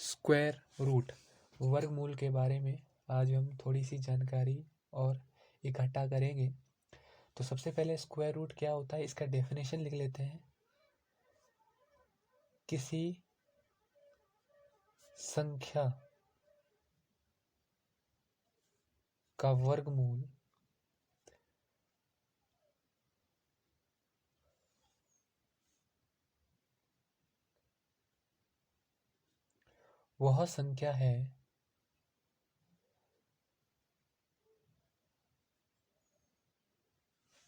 Square root, वर्गमूल के बारे में आज हम थोड़ी सी जानकारी और इकट्ठा करेंगे। तो सबसे पहले स्क्वायर रूट क्या होता है इसका डेफिनेशन लिख लेते हैं। किसी संख्या का वर्गमूल वह संख्या है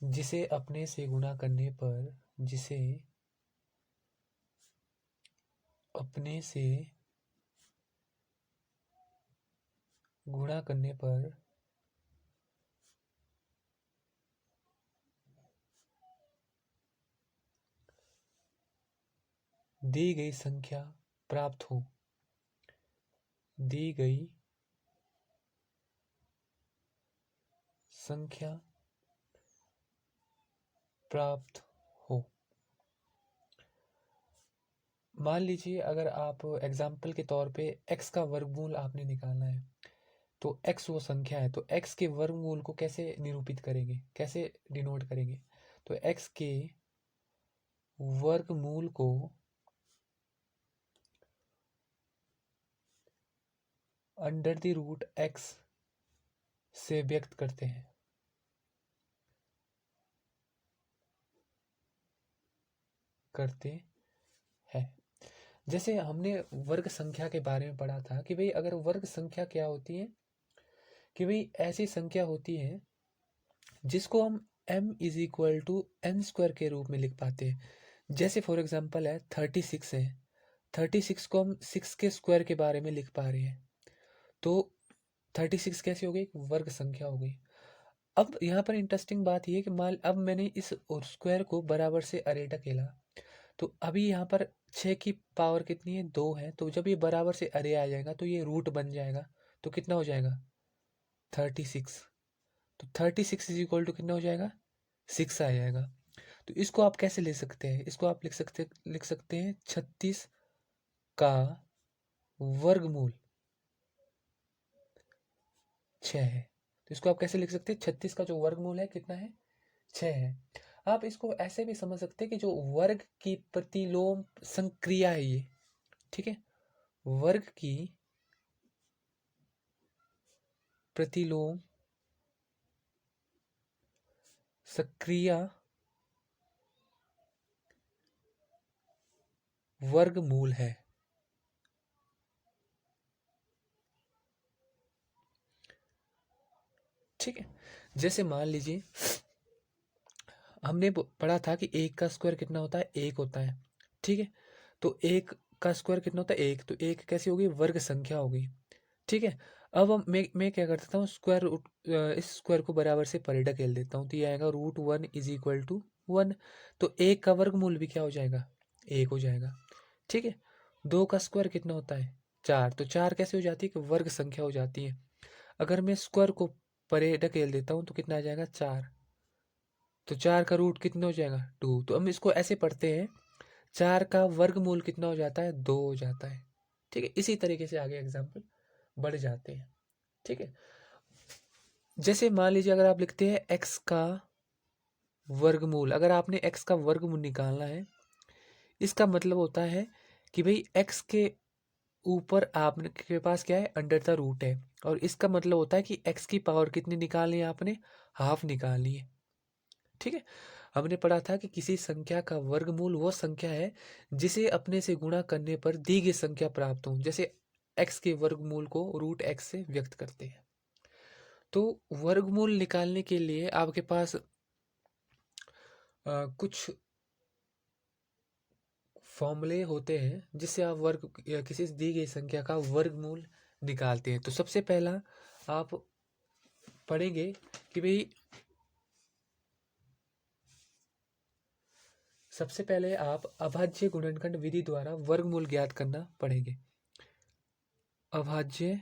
जिसे अपने से गुणा करने पर अपने से गुणा करने पर दी गई संख्या प्राप्त हो। दी गई संख्या प्राप्त हो। मान लीजिए अगर आप एग्जाम्पल के तौर पे x का वर्गमूल आपने निकालना है, तो x वो संख्या है, तो x के वर्गमूल को कैसे निरूपित करेंगे, कैसे डिनोट करेंगे? तो x के वर्गमूल को अंडर द रूट x से व्यक्त करते हैं। जैसे हमने वर्ग संख्या के बारे में पढ़ा था कि भाई अगर वर्ग संख्या क्या होती है, कि भाई ऐसी संख्या होती है जिसको हम m is equal to n square के रूप में लिख पाते हैं। जैसे फॉर एग्जांपल है 36 है, 36 को हम 6 के स्क्वायर के बारे में लिख पा रहे हैं, तो 36 कैसे हो गई? वर्ग संख्या हो गई। अब यहाँ पर इंटरेस्टिंग बात यह है कि मान अब मैंने इस स्क्वायर को बराबर से अरे ढकेला, तो अभी यहाँ पर 6 की पावर कितनी है? 2 है। तो जब ये बराबर से अरे आ जाएगा तो ये रूट बन जाएगा, तो कितना हो जाएगा? 36। तो 36 इज इक्वल टू कितना हो जाएगा? 6 आ जाएगा। तो इसको आप कैसे ले सकते हैं? इसको आप लिख सकते हैं 36 का वर्गमूल 6 है। तो इसको आप कैसे लिख सकते हैं? 36 का जो वर्गमूल है कितना है? 6 है। आप इसको ऐसे भी समझ सकते हैं कि जो वर्ग की प्रतिलोम संक्रिया है ये, ठीक है, वर्ग की प्रतिलोम सक्रिया वर्गमूल है। ठीक है, जैसे मान लीजिए हमने पढ़ा था कि 1 का स्क्वायर कितना होता है? 1 होता है। ठीक है, तो 1 का स्क्वायर कितना होता है? 1। तो 1 कैसी होगी? वर्ग संख्या होगी। ठीक है, अब मैं क्या कर देता हूँ, स्क्वायर रूट इस स्क्वायर को बराबर से परे ढकेल देता हूँ, तो ये आएगा √1 इज इक्वल टू 1। तो 1 का वर्गमूल भी क्या हो जाएगा? 1 हो जाएगा। ठीक है, 2 का स्क्वायर कितना होता है? 4। तो 4 कैसे हो जाती है? कि वर्ग संख्या हो जाती है। अगर मैं स्क्वायर को परे ढकेल देता हूँ तो कितना आ जाएगा? 4। तो 4 का रूट कितना हो जाएगा? 2। तो हम इसको ऐसे पढ़ते हैं, 4 का वर्गमूल कितना हो जाता है? 2 हो जाता है। ठीक है, इसी तरीके से आगे एग्जाम्पल बढ़ जाते हैं। ठीक है, जैसे मान लीजिए अगर आप लिखते हैं x का वर्गमूल, अगर आपने x का वर्गमूल निकालना है, इसका मतलब होता है कि भाई x के ऊपर आपने के पास क्या है? अंडर द रूट है, और इसका मतलब होता है कि x की पावर कितनी निकालनी है? आपने हाफ निकालनी है। ठीक है, हमने पढ़ा था कि किसी संख्या का वर्गमूल वो संख्या है जिसे अपने से गुणा करने पर दी गई संख्या प्राप्त हो। जैसे x के वर्गमूल को √x से व्यक्त करते हैं। तो वर्गमूल निकालने के लिए आपके पास कुछ फॉर्मूले होते हैं जिससे आप वर्ग या किसी दी गई संख्या का वर्गमूल निकालते हैं। तो सबसे पहला आप पढ़ेंगे कि भाई सबसे पहले आप अभाज्य गुणनखंड विधि द्वारा वर्गमूल ज्ञात करना पढ़ेंगे। अभाज्य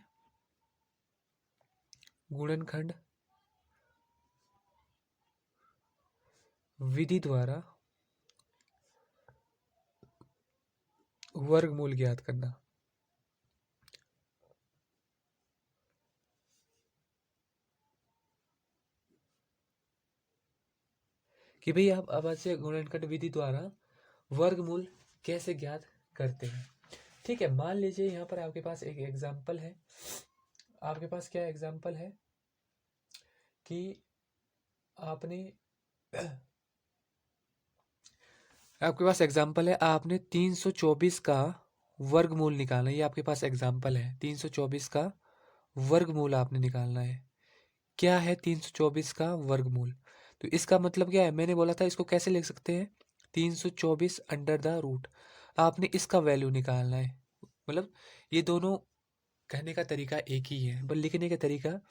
गुणनखंड विधि द्वारा वर्गमूल ज्ञात करना। कि भाई आप अभाज्य गुणनखंड विधि द्वारा वर्गमूल कैसे ज्ञात करते हैं। ठीक है, मान लीजिए यहाँ पर आपके पास एक एग्जाम्पल है। आपके पास क्या एग्जाम्पल है कि आपने आपके पास एग्जाम्पल है, आपने 324 का वर्गमूल निकालना है। ये आपके पास एग्जाम्पल है, 324 का वर्गमूल आपने निकालना है। क्या है 324 का वर्गमूल? तो इसका मतलब क्या है, मैंने बोला था इसको कैसे लिख सकते हैं, 324 अंडर द रूट। आपने इसका वैल्यू निकालना है। मतलब ये दोनों कहने का तरीका एक ही है, पर लिखने का तरीका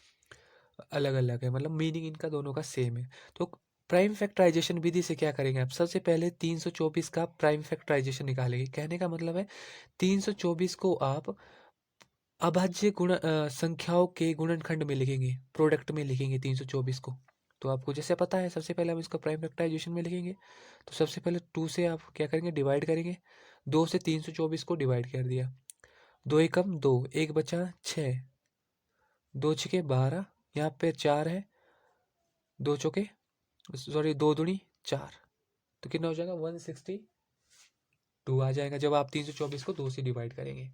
अलग अलग है, मतलब मीनिंग इनका दोनों का सेम है। तो प्राइम फैक्टराइजेशन विधि से क्या करेंगे आप, सबसे पहले 324 का प्राइम फैक्टराइजेशन निकालेंगे। कहने का मतलब है 324 को आप अभाज्य संख्याओं के गुणनखंड में लिखेंगे, प्रोडक्ट में लिखेंगे 324 को। तो आपको जैसे पता है, सबसे पहले हम इसका प्राइम फैक्टराइजेशन में लिखेंगे। तो सबसे पहले 2 से आप क्या करेंगे, डिवाइड करेंगे। 2 से 324 को डिवाइड कर दिया, 2 एकम 2, 1 बचा 6, 2 छके 12, यहाँ पे 4 है, 2 चौके सॉरी 2 दूनी 4, तो कितना हो जाएगा 162 आ जाएगा जब आप 324 को 2 से डिवाइड करेंगे।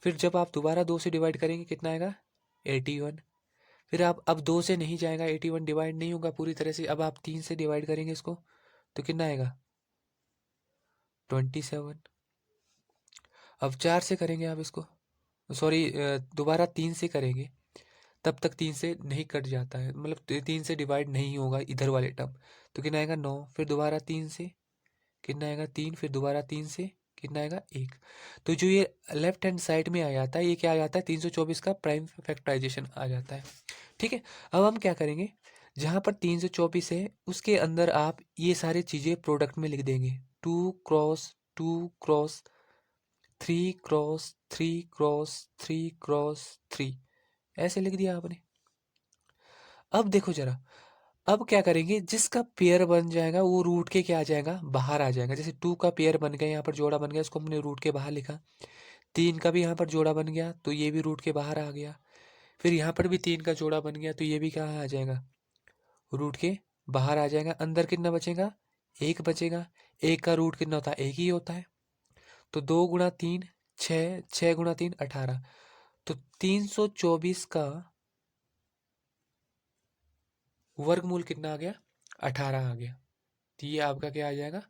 फिर जब आप दोबारा 2 से डिवाइड करेंगे कितना आएगा 81। फिर आप अब 2 से नहीं जाएगा, 81 डिवाइड नहीं होगा पूरी तरह से। अब आप 3 से डिवाइड करेंगे इसको, तो कितना आएगा 27। अब 4 से करेंगे आप इसको, सॉरी दोबारा 3 से करेंगे, तब तक 3 से नहीं कट जाता है, मतलब 3 से डिवाइड नहीं होगा इधर वाले टर्म। तो कितना आएगा 9। फिर दोबारा 3 से कितना आएगा 3, फिर दोबारा 3 से कितना आएगा 1। तो जो ये लेफ्ट हैंड साइड में आ जाता है, ये क्या आ जाता है 324 का प्राइम फैक्टराइजेशन आ जाता है। ठीक है, अब हम क्या करेंगे, जहाँ पर 324 है उसके अंदर आप ये सारी चीज़ें प्रोडक्ट में लिख देंगे। 2 cross 2 cross 3 cross 3 cross 3 cross 3, ऐसे लिख दिया आपने। अब देखो जरा, अब क्या करेंगे, जिसका पेयर बन जाएगा वो रूट के क्या आ जाएगा, बाहर आ जाएगा। जैसे 2 का पेयर बन गया, यहाँ पर जोड़ा बन गया, इसको हमने रूट के बाहर लिखा। 3 का भी यहाँ पर जोड़ा बन गया, तो ये भी रूट के बाहर आ गया। फिर यहाँ पर भी 3 का जोड़ा बन गया, तो ये भी कहाँ आ जाएगा, रूट के बाहर आ जाएगा। अंदर कितना बचेगा, 1 बचेगा। 1 का रूट कितना होता है, 1 ही होता है। तो 2 गुणा 3 6, 6 गुणा 3 18। तो 324 का वर्गमूल कितना आ गया, 18 आ गया। तो ये आपका क्या आ जाएगा,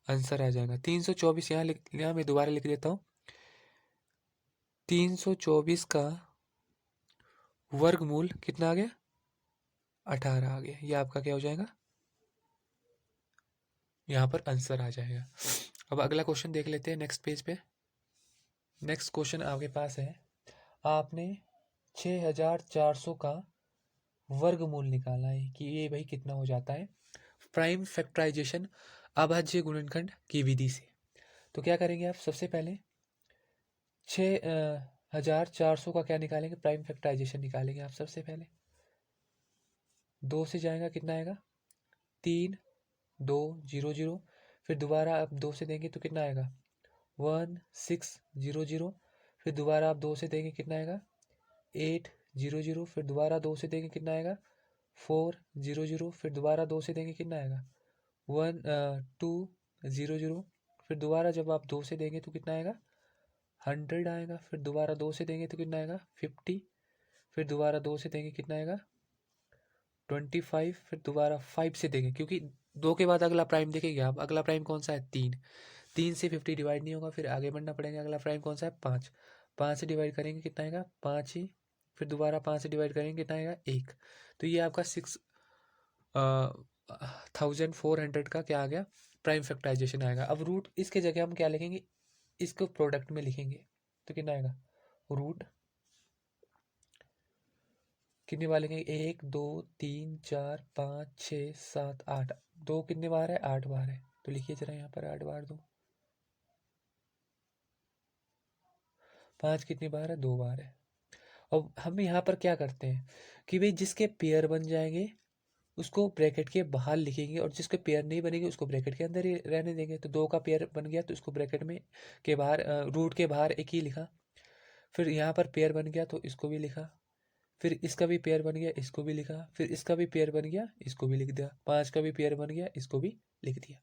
आंसर आ जाएगा 324। यहाँ मैं दोबारा लिख देता हूँ, 324 का वर्गमूल कितना आ गया, 18 आ गया। ये आपका क्या हो जाएगा, यहाँ पर आंसर आ जाएगा। अब अगला क्वेश्चन देख लेते हैं नेक्स्ट पेज पे। नेक्स्ट क्वेश्चन आपके पास है, आपने 6400 का वर्गमूल निकाला है कि ये भाई कितना हो जाता है प्राइम फैक्टराइजेशन अभाज्य गुणनखंड की विधि से। तो क्या करेंगे आप, सबसे पहले 6400 का क्या निकालेंगे, प्राइम फैक्टराइजेशन निकालेंगे आप। सबसे पहले 2 से जाएगा, कितना आएगा 3 2 0 0। फिर दोबारा आप 2 से देंगे तो कितना आएगा 1 6 0 0। फिर दोबारा आप 2 से देंगे कितना आएगा 8 0 0। फिर दोबारा 2 से देंगे कितना आएगा 4 0 0। फिर दोबारा 2 से देंगे कितना आएगा 2 0 0। फिर दोबारा जब आप 2 से देंगे तो कितना आएगा 100 आएगा। फिर दोबारा 2 से देंगे तो कितना आएगा 50। फिर दोबारा 2 से देंगे कितना आएगा 25। फिर दोबारा 5 से देंगे, क्योंकि 2 के बाद अगला प्राइम देखेंगे आप, अगला प्राइम कौन सा है 3। 3 से 50 डिवाइड नहीं होगा, फिर आगे बढ़ना पड़ेगा। अगला प्राइम कौन सा है 5। 5 से डिवाइड करेंगे कितना आएगा 5 ही। फिर दोबारा 5 से डिवाइड करेंगे कितना आएगा 1। तो ये आपका 6400 का क्या आ गया, प्राइम फैक्टराइजेशन आएगा। अब रूट इसके जगह हम क्या लिखेंगे, इसको प्रोडक्ट में लिखेंगे। तो कितना आएगा, रूट कितनी बार लिखेंगे 1 2 3 4 5 6 7 8। 2 कितने बार है 8 बार है, तो लिखिए जरा यहाँ पर 8 बार 2। 5 कितनी बार है 2 बार है। अब हम यहाँ पर क्या करते हैं कि भाई जिसके पेयर बन जाएंगे उसको ब्रैकेट के बाहर लिखेंगे, और जिसके पेयर नहीं बनेंगे उसको ब्रैकेट के अंदर ही रहने देंगे। तो 2 का पेयर बन गया तो इसको ब्रैकेट में के बाहर रूट के बाहर 1 ही लिखा। फिर यहाँ पर पेयर बन गया तो इसको भी लिखा। फिर इसका भी पेयर बन गया, इसको भी लिखा, फिर इसका भी पेयर बन गया, इसको भी लिख दिया, 5 का भी पेयर बन गया, इसको भी लिख दिया।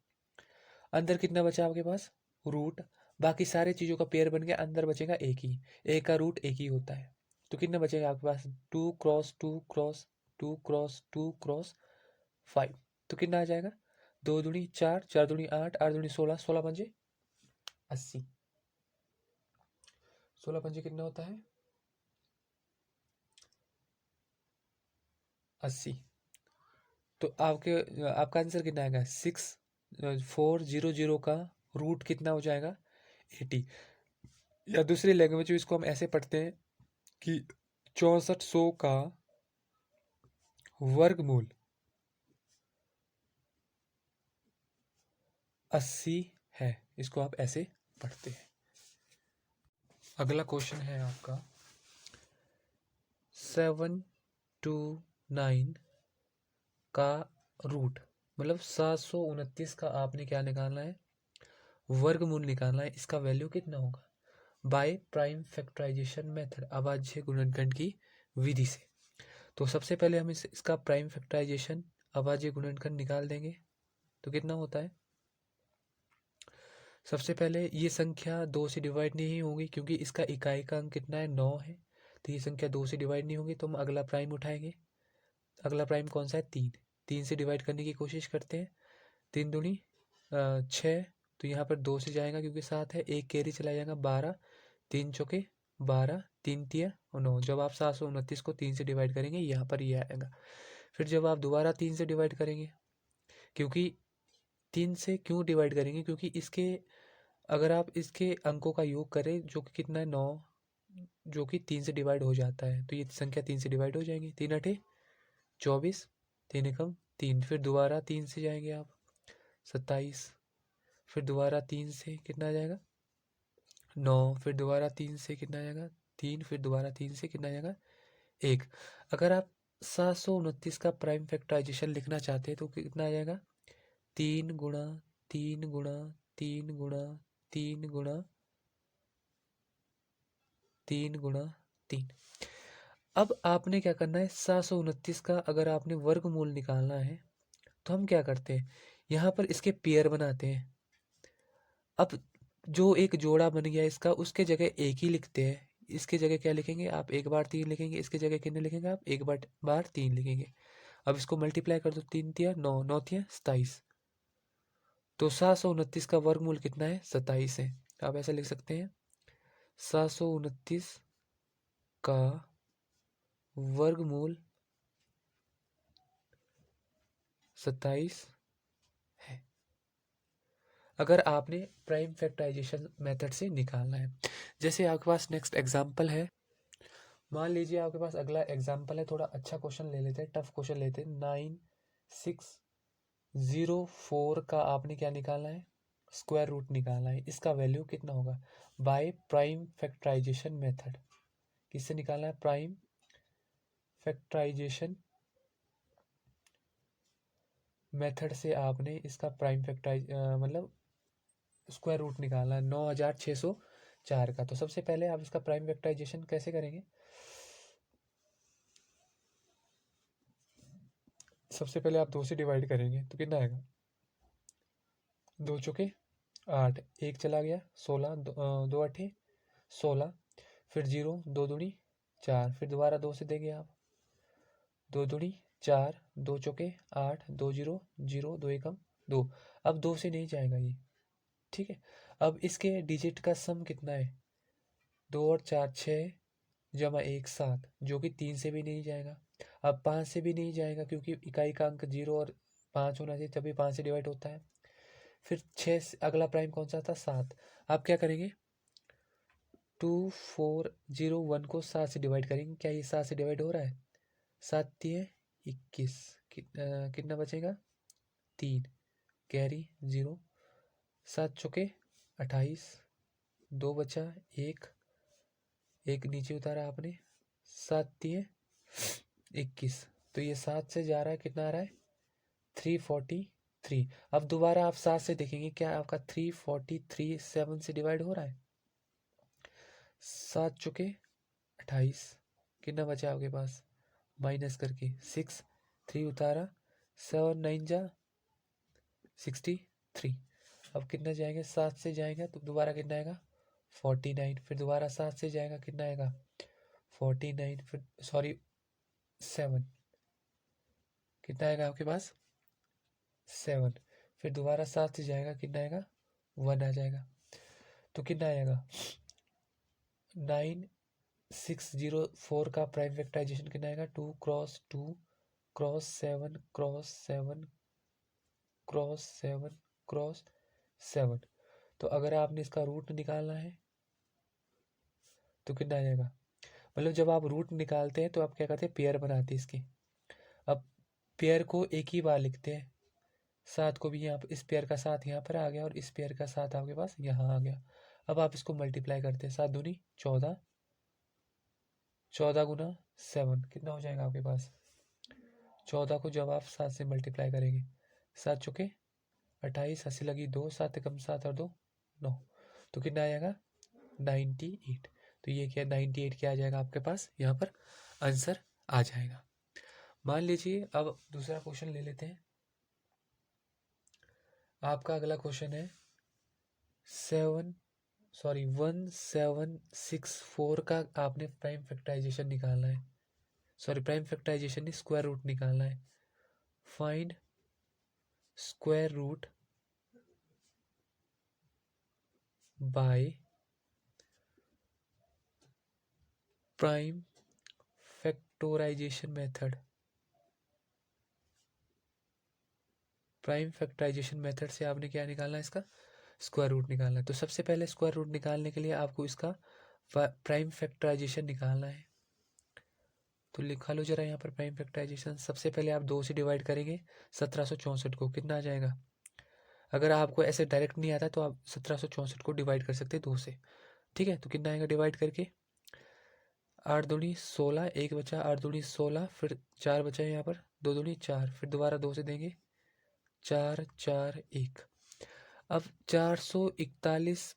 अंदर कितना बचा आपके पास? रूट। बाकी सारे चीज़ों का पेयर बन गया, अंदर बचेगा एक ही, एक का रूट एक ही होता है। तो कितना बचेगा आपके पास? 2 क्रॉस 2 क्रॉस 2 क्रॉस 5। तो कितना आ जाएगा? 2 दूनी 4, 4 दूनी 8, 8 दूनी 16, 16 पंजे 80। 16 पंजे कितना होता है? 80। तो आपका आंसर कितना आएगा? 6400 का रूट कितना हो जाएगा? 80। या दूसरी लैंग्वेज में इसको हम ऐसे पढ़ते हैं कि 6400 का वर्गमूल 80 है। इसको आप ऐसे पढ़ते हैं। अगला क्वेश्चन है आपका 729 का रूट, मतलब 729 का आपने क्या निकालना है? वर्गमूल निकालना है। इसका वैल्यू कितना होगा? बाय प्राइम फैक्टराइजेशन मेथड, अभाज्य गुणनखंड की विधि से। तो सबसे पहले हम इसका प्राइम फैक्टराइजेशन अभाज्य गुणनखंड निकाल देंगे। तो कितना होता है? सबसे पहले ये संख्या 2 से डिवाइड नहीं होगी क्योंकि इसका इकाई का अंक कितना है? 9 है। तो ये संख्या 2 से डिवाइड नहीं होगी, तो हम अगला प्राइम उठाएंगे। अगला प्राइम कौन सा है? 3। 3 से डिवाइड करने की कोशिश करते हैं। 3 दूनी 6। तो यहाँ पर 2 से जाएगा क्योंकि 7 है, एक कैरी चला जाएगा 12, 3 चौके 12, 3 तिया और 9। जब आप 729 को 3 से डिवाइड करेंगे यहाँ पर ये आएगा। फिर जब आप दोबारा 3 से डिवाइड करेंगे, क्योंकि 3 से क्यों डिवाइड करेंगे? क्योंकि इसके अगर आप इसके अंकों का योग करें जो कि कितना है? 9, जो कि 3 से डिवाइड हो जाता है, तो ये संख्या 3 से डिवाइड हो जाएंगी। 3 अठे 24, 3 एकम 3। फिर दोबारा 3 से जाएंगे आप 27। फिर दोबारा 3 से कितना आ जाएगा? 9। फिर दोबारा 3 से कितना आ जाएगा? 3। फिर दोबारा 3 से कितना आ जाएगा? 1। अगर आप 729 का प्राइम फैक्टराइजेशन लिखना चाहते हैं तो कितना आ जाएगा? 3 गुणा 3 गुणा 3 गुणा 3 गुणा 3 गुणा 3। अब आपने क्या करना है? 729 का अगर आपने वर्गमूल निकालना है तो हम क्या करते हैं? यहाँ पर इसके पेयर बनाते हैं। अब जो एक जोड़ा बन गया इसका, उसके जगह एक ही लिखते हैं। इसके जगह क्या लिखेंगे आप? 1 बार 3 लिखेंगे। इसके जगह कितने लिखेंगे आप? 1 बार 3 लिखेंगे। अब इसको मल्टीप्लाई कर दो, 3 तिया 9, 9 तिया 27। तो 729 का वर्गमूल कितना है? 27 है। आप ऐसा लिख सकते हैं 729 का वर्गमूल 27 है, अगर आपने प्राइम फैक्टराइजेशन मेथड से निकालना है। जैसे आपके पास नेक्स्ट एग्जांपल है, मान लीजिए आपके पास अगला एग्जांपल है, थोड़ा अच्छा क्वेश्चन ले लेते हैं, टफ क्वेश्चन लेते हैं। 9604 का आपने क्या निकालना है? स्क्वायर रूट निकालना है। इसका वैल्यू कितना होगा? By prime factorisation method. किससे निकालना है? प्राइम फैक्टराइजेशन मेथड से आपने इसका प्राइम फैक्टराइज मतलब स्क्वायर रूट निकालना है 9604 का। तो सबसे पहले आप इसका प्राइम फैक्टराइजेशन कैसे करेंगे? सबसे पहले आप 2 से डिवाइड करेंगे तो कितना आएगा? 2 चौके 8, एक चला गया 16, 2 अठे 16। फिर 0, 2 दूनी 4। फिर दोबारा 2 से देंगे आप, 2 दूनी 4, 2 चौके 8, 2 0 0, 2 एकम 2। अब 2 से नहीं जाएगा ये, ठीक है। अब इसके डिजिट का सम कितना है? 2 और 4 6 जमा 1 7, जो कि 3 से भी नहीं जाएगा। अब 5 से भी नहीं जाएगा क्योंकि इकाई का अंक 0 और 5 होना चाहिए, तभी 5 से डिवाइड होता है। फिर 6 अगला प्राइम कौन सा था? 7। आप क्या करेंगे? 2401 को 7 से डिवाइड करेंगे। क्या ये 7 से डिवाइड हो रहा है? 7 तिये 21, कितना बचेगा? 3, कैरी 0, 7 चौके 28, 2 बचा 1, एक नीचे उतारा आपने, 7 तिये 21। तो ये 7 से जा रहा है, कितना आ रहा है? 343। अब दोबारा आप 7 से देखेंगे, क्या आपका 343 7 से डिवाइड हो रहा है? 7 चौके 28, कितना बचा आपके पास माइनस करके 6, 3 उतारा, 7 9 जा 63। अब कितना जाएंगे 7 से जाएगा तो दोबारा कितना आएगा 49, फिर दोबारा 7 से जाएगा कितना आएगा 49, फिर सॉरी 7, कितना आएगा आपके पास 7, फिर दोबारा 7 से जाएगा कितना आएगा 1 आ जाएगा। तो कितना आएगा 9604 का प्राइम फैक्टराइजेशन कितना आएगा 2 cross 2 cross 7 cross 7 cross 7 cross 7। तो अगर आपने इसका रूट निकालना है तो कितना आ जाएगा, मतलब जब आप रूट निकालते हैं तो आप क्या करते हैं पेयर बनाते हैं इसके। अब पेयर को एक ही बार लिखते हैं, 7 को भी यहाँ पर, इस पेयर का 7 यहाँ पर आ गया और इस पेयर का 7 आपके पास यहाँ आ गया। अब आप इसको मल्टीप्लाई करते हैं, 7 दूनी 14, 14 गुना 7 कितना हो जाएगा आपके पास 14 को जब आप 7 से मल्टीप्लाई करेंगे 7 चुके 28, 80 लगी 2, 7 कम 7 और 2 9, तो कितना आएगा 98। तो ये क्या 98 क्या आ जाएगा आपके पास यहाँ पर आंसर आ जाएगा। मान लीजिए अब दूसरा क्वेश्चन ले लेते हैं। आपका अगला क्वेश्चन है 1764 का आपने प्राइम फैक्टराइजेशन निकालना है, सॉरी प्राइम फैक्टराइजेशन नहीं स्क्वायर रूट निकालना है। Find square root by prime factorisation method. प्राइम फैक्टराइजेशन मेथड से आपने क्या निकालना है इसका स्क्वायर रूट निकालना है। तो सबसे पहले स्क्वायर रूट निकालने के लिए आपको इसका प्राइम फैक्टराइजेशन निकालना है। तो लिखा लो जरा यहाँ पर प्राइम फैक्टराइजेशन। सबसे पहले आप 2 से डिवाइड करेंगे 1764 को, कितना आ जाएगा। अगर आपको ऐसे डायरेक्ट नहीं आता तो आप 1764 को डिवाइड कर सकते हैं 2 से, ठीक है। तो कितना आएगा डिवाइड करके 8 दूनी 16, 1 बचा 8 दूनी 16, फिर 4 बचा है यहाँ पर 2 दूनी 4, फिर दोबारा 2 से देंगे 4 4 1। अब 441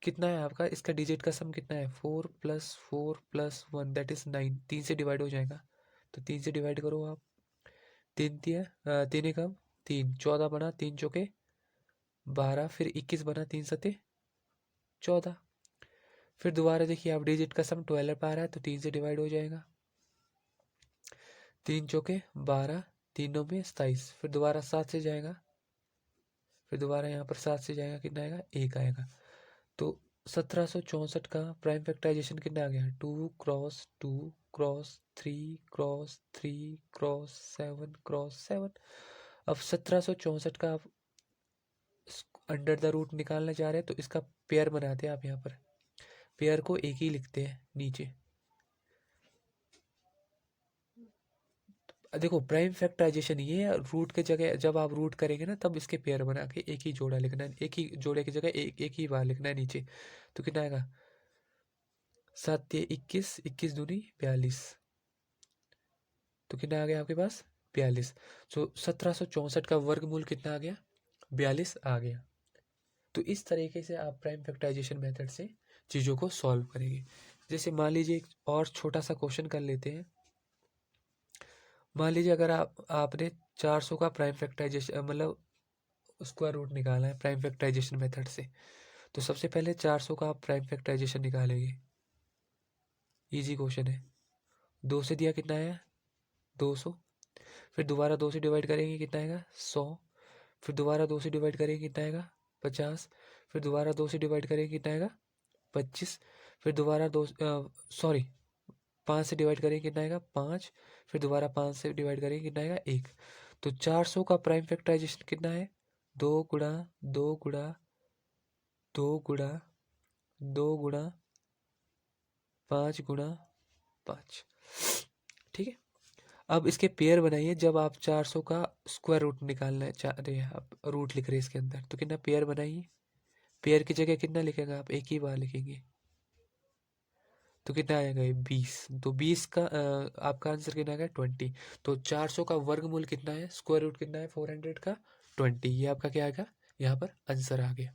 कितना है आपका, इसका डिजिट का सम कितना है 4 + 4 + 1 दैट इज 9। 3 से डिवाइड हो जाएगा तो 3 से डिवाइड करो आप, 3 3 एकम 3, 14 बना 3 चौके 12, फिर 21 बना 3 सते 14। फिर दोबारा देखिए आप डिजिट का सम 12 पा रहा है तो 3 से डिवाइड हो जाएगा, 3 चौके 12, 3 9 में 27, फिर दोबारा 7 से जाएगा, फिर दोबारा यहाँ पर 7 से जाएगा कितना आएगा 1 आएगा। तो 1764 का प्राइम फैक्टराइजेशन कितना आ गया 2 cross 2 cross 3 cross 3 cross 7 cross 7। अब 1764 का आप अंडर द रूट निकालने जा रहे हैं तो इसका पेयर बनाते हैं आप, यहाँ पर पेयर को एक ही लिखते हैं नीचे। देखो प्राइम फैक्टराइजेशन ये है, रूट के जगह जब आप रूट करेंगे ना तब इसके पेयर बना के एक ही जोड़ा लिखना है, एक ही जोड़े की जगह एक ही बार लिखना है नीचे। तो कितना आएगा 7 21, 21 दूनी 42, तो कितना आ गया आपके पास 42। तो 1764 का वर्गमूल कितना आ गया 42 आ गया। तो इस तरीके से आप प्राइम फैक्टराइजेशन मेथड से चीज़ों को सॉल्व करेंगे। जैसे मान लीजिए एक और छोटा सा क्वेश्चन कर लेते हैं। मान लीजिए अगर आपने 400 का प्राइम फैक्टराइजेशन मतलब स्क्वायर रूट निकाला है प्राइम फैक्टराइजेशन मेथड से, तो सबसे पहले 400 का आप प्राइम फैक्टराइजेशन निकालेंगे। इजी क्वेश्चन है। 2 से दिया कितना आया 200, फिर दोबारा 2 से डिवाइड करेंगे कितना आएगा 100, फिर दोबारा 2 से डिवाइड करेंगे कितना आएगा 50, फिर दोबारा 2 से डिवाइड करेंगे कितना आएगा 25, फिर दोबारा 5 से डिवाइड करेंगे कितना आएगा 5, फिर दोबारा 5 से डिवाइड करेंगे कितना आएगा 1। तो 400 का प्राइम फैक्टराइजेशन कितना है 2 गुणा 2 गुणा 2 गुणा 2 गुणा 5 गुणा 5, ठीक है। अब इसके पेयर बनाइए। जब आप 400 का स्क्वायर रूट निकालना चाह रहे हैं, आप रूट लिख रहे हैं इसके अंदर, तो कितना पेयर बनाइए। पेयर की जगह कितना लिखेगा आप एक ही बार लिखेंगे, तो कितना आएगा 20। तो 20 का आपका आंसर कितना आएगा 20। तो 400 का वर्गमूल कितना है स्क्वायर रूट कितना है 400 का 20, ये आपका क्या आएगा यहाँ पर आंसर आ गया।